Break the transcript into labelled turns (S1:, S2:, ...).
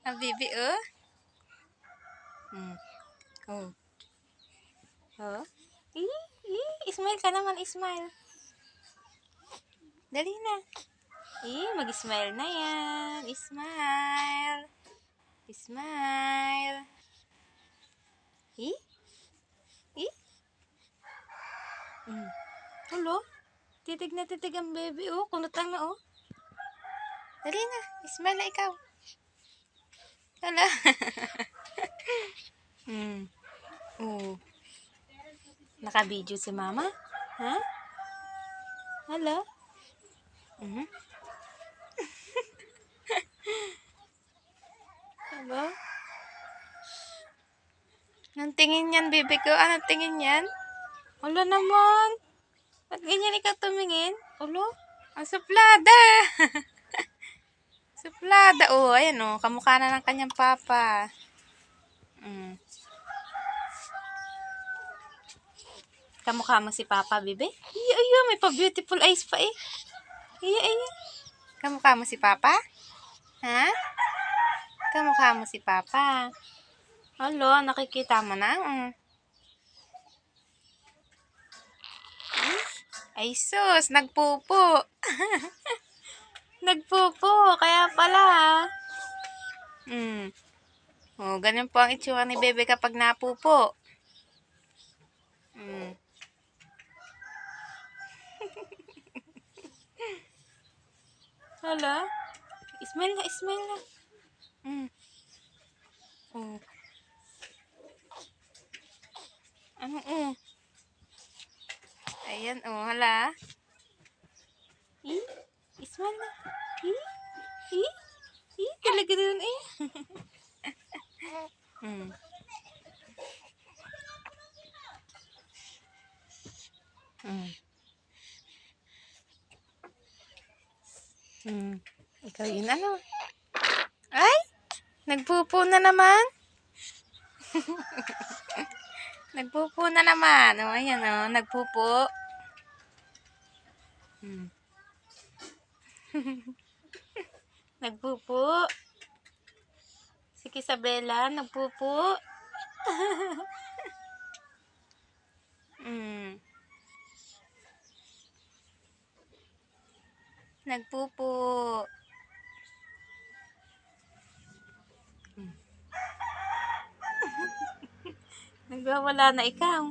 S1: Habibi, oh. Oh. Oh. Smile ka naman, smile. Dali na. Mag-smile na yan. Smile. Smile. Eh? Eh? Hulo? Titig na titig ang baby, oh. Kunutang na, oh. Dali na. Smile na ikaw. Hala. Oh. Naka-video si mama? Ha? Hala? Hala? Anong tingin yan, baby ko? Anong tingin yan? Hala naman. Ba't ganyan ikaw tumingin? Hala? Ang suplada. Suplada. Oh, ayan oh. Kamukha na ng kanyang papa. Kamukha mo si papa, bebe? Iya, may pa-beautiful eyes pa eh. Iya. Kamukha mo si papa? Ha? Kamukha mo si papa? Alo, nakikita mo na? Ay sus, nagpupo. Nagpupo, kaya pala. Oh, ganyan po ang itsura ni bebe kapag napupo. Hala? Smile na, smile na. Oh. Ano, Ayan, oh, hala. Smile na. Talaga doon, Ikaw yun, ano? Ay! Nagpupo na naman. Nagpupo na naman. O, ayan o. Nagpupo. Nagpupo. Si Isabela, nagpupo. Nagpupo. Nagwawala na ikaw.